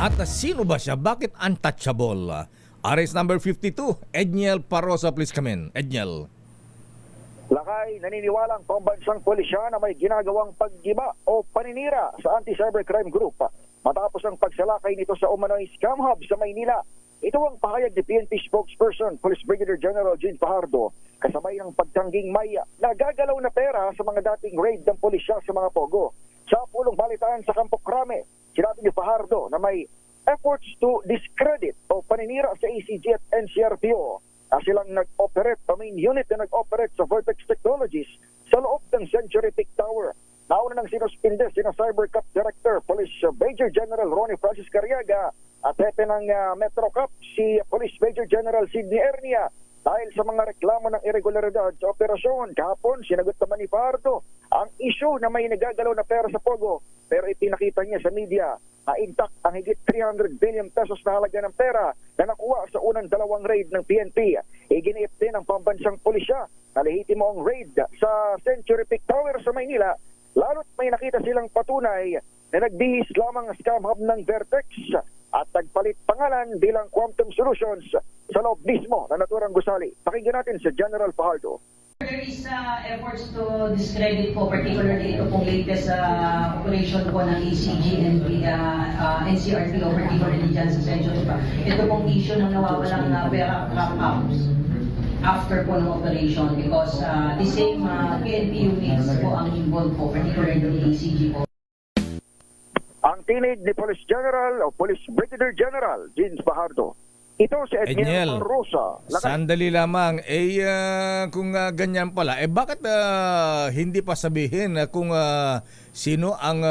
At sino ba siya? Bakit untouchable? Arrest number 52, Edniel Parosa, please come in. Edniel. Lakay, naniniwalang pambansang pulisya na may ginagawang paggiba o paninira sa anti-cybercrime group matapos ang pagsalakay nito sa umano'y scam hub sa Maynila. Ito ang pahayag ni PNP spokesperson, Police Brigadier General Gene Fajardo, kasabay ng pagtangging may nagagalaw na pera sa mga dating raid ng pulisya sa mga pogo. Sa pulong balitaan sa Campo Crame, sinabi ni Fajardo na may efforts to discredit o paninira sa ACG at NCRPO na silang nag-operate, main unit na nag-operate sa Vertex Technologies sa loob ng Century Peak Tower. Nauna nang sinuspinde sina Cybercap Director Police Major General Ronnie Francis Cariaga at hepe ng MetroCap si Police Major General Sidney Ernia dahil sa mga reklamo ng irregularidad sa operasyon. Kahapon, sinagot naman ni Fajardo ang issue na may nagagalaw na pera sa Pogo, pero ipinakita niya sa media na intact ang higit 300 billion pesos na halaga ng pera na nakuha sa unang dalawang raid ng PNP. Iginiit din ng pambansang pulisya na lehitimo ang raid sa Century Peak Tower sa Maynila, lalo't may nakita silang patunay na nagbihis lamang ang scam hub ng Vertex at nagpalit pangalan bilang Quantum Solutions sa loob mismo na naturang gusali. Pakinggan natin sa General Fajardo. There is efforts to discredit po, particularly ito pong latest operation po ng ACG and NCRPO, particularly dyan sa Century. Ito pong issue ng nawawalang pera wrap-ups after po ng operation because the same PNP units po ang involved po, particularly ACG po. Ang tinig ni Police General o Police Brigadier General Gene Fajardo. Ito si Edniel Parosa. Sandali lamang. Kung ganyan pala, bakit hindi pa sabihin kung sino ang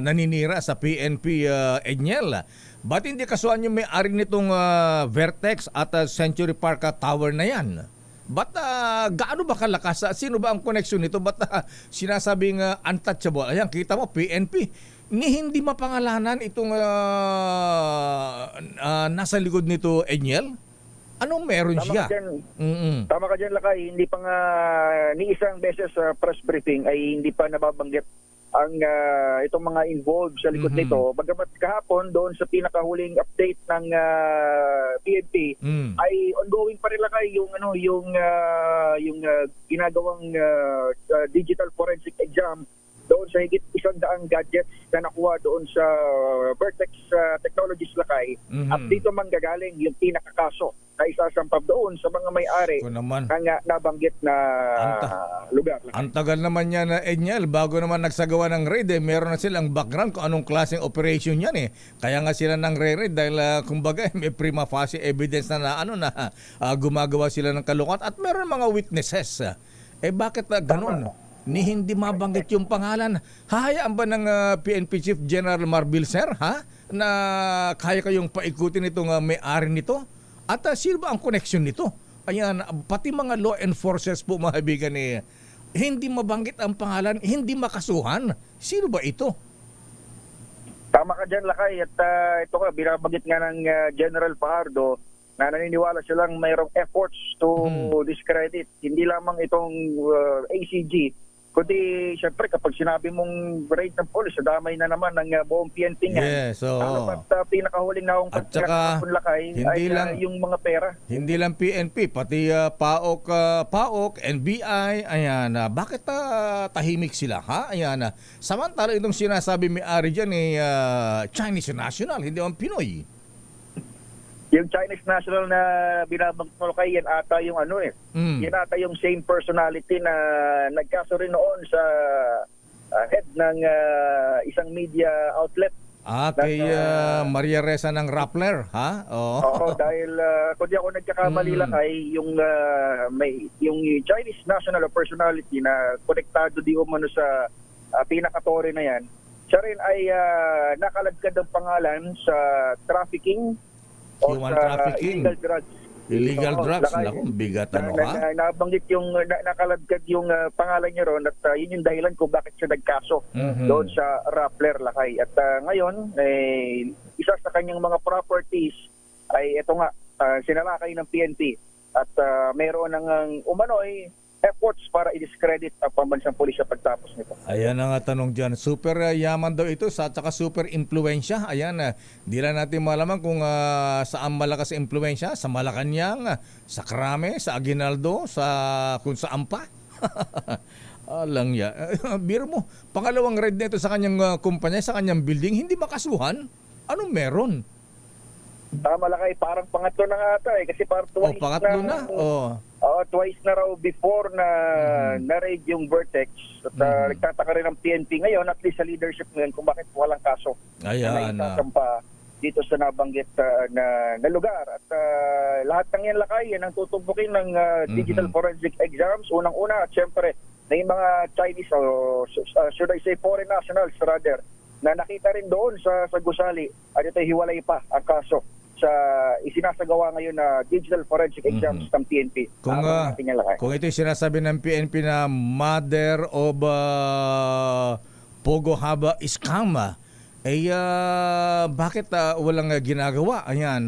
naninira sa PNP, Edniel? Ba't hindi kasuhan yung may-ari nitong Vertex at Century Park Tower na yan? Ba't gaano ba kalakas? Sino ba ang connection nito? Ba't sinasabing untouchable? Ayan, kita mo, PNP. Ni hindi mapangalanan itong nasa likod nito, Edniel? Anong meron siya? Tama ka dyan, Lakay. Hindi pa nga ni isang beses sa press briefing ay hindi pa nababanggit ang itong mga involved sa likod nito. Bagamat kahapon doon sa pinakahuling update ng PNP ay ongoing pa rin, Lakay, yung ginagawang digital forensic exam doon sa higit 100 gadgets na nakuha doon sa Vertex Technologies, Lakay. At dito manggagaling yung pinakakaso na isasampab doon sa mga may-ari ng nabanggit na lugar. Ang tagal naman yan, Edniel, bago naman nagsagawa ng raid, meron na silang background kung anong klaseng operation yan eh. Kaya nga sila ng raid dahil kumbaga may prima facie evidence na gumagawa sila ng kalukat at meron mga witnesses. Bakit ganun? Ni hindi mabanggit yung pangalan. Hahayaan ba ng PNP Chief General Marbil, sir, na kaya kayong paikutin itong may-ari nito? At sino ba ang connection nito? Ayan, pati mga law enforcers po, mga kaibigan, hindi mabanggit ang pangalan, hindi makasuhan. Sino ba ito? Tama ka dyan, Lakay. At ito ka, binabanggit nga ng General Fajardo na naniniwala silang mayroong efforts to discredit hindi lamang itong ACG, kundi siyempre kapag sinabi mong raid ng police, damay na naman ng buong PNP nga. Yes, so pinakahuling na akong Lakay, hindi lang yung mga pera. Hindi lang PNP, pati PAOK, NBI, ayan, bakit tahimik sila, Ayan, samantala itong sinasabi may-ari dyan Chinese national, hindi ang Pinoy. Yung Chinese national na binabanggit mo, kay yan ata yung yan ata yung same personality na nagkaso rin noon sa head ng isang media outlet. Kay Maria Reza ng Rappler, Oo, dahil kung di ako nagkakamali lang ay yung Chinese national personality na konektado di umano sa pinakatore na yan, siya rin ay nakaladkad ang pangalan sa trafficking o sa illegal drugs. Illegal drugs, naku, bigat nabanggit yung nakaladkad yung pangalan niya ron at yun yung dahilan kung bakit siya nagkaso doon sa Rappler, Lakay. At ngayon, isa sa kanyang mga properties ay ito nga, sinalakay ng PNP at mayroon ng umano'y efforts para i-discredit ang pambansang pulisya pagtapos nito. Ayan ang tanong dyan. Super yaman daw ito at saka super impluensya. Ayan, di lang natin malaman kung saan malakas ang impluensya. Sa Malacanang, sa Krame, sa Aguinaldo, kung saan pa. Alang ya. Biro mo, pangalawang raid nito sa kanyang kumpanya, sa kanyang building, hindi makasuhan. Anong meron? Tama lang kay parang pangatlo na nga ata kasi parang twice Pangatlo na? twice na raw before na na-raid yung Vertex at nagtataka rin ang PNP ngayon at least sa leadership ngayon kung bakit walang kaso Ayan. na isasampa dito sa nabanggit na lugar at lahat ng yan lakay yan ang tutumpukin ng digital forensic exams unang-una at syempre na yung mga Chinese o should I say foreign nationals rather na nakita rin doon sa gusali at ito hiwalay pa ang kaso sa isinasagawa ngayon na digital forensic exams ng PNP. Kung ito yung sinasabi ng PNP na mother of Pogo Haba scam, bakit walang ginagawa? Ayan,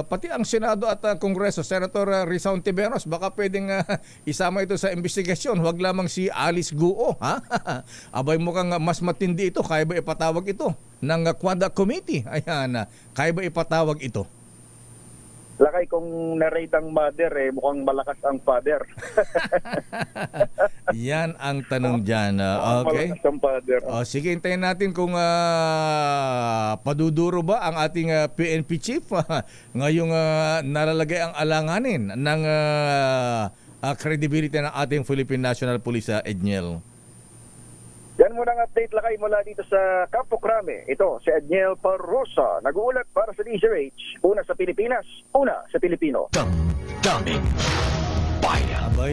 pati ang Senado at Kongreso, Senator Risa Hontiveros, baka pwedeng isama ito sa investigasyon. Huwag lamang si Alice Guo. Ha? Mukhang mas matindi ito. Kaya ba ipatawag ito ng Quadra Committee? Ayan, kaya ba ipatawag ito? Lakay kung na-raid ang mother, mukhang malakas ang father. Yan ang tanong dyan. Okay. Malakas ang father. Sige, hintayin natin kung paduduro ba ang ating PNP chief ngayong nalalagay ang alanganin ng credibility ng ating Philippine National Police, Edniel. Yan muna ang update lakay mula dito sa Campo Crame. Ito si Edniel Parrosa, nag-uulat para sa DZRH. Una sa Pilipinas, una sa Pilipino. Daming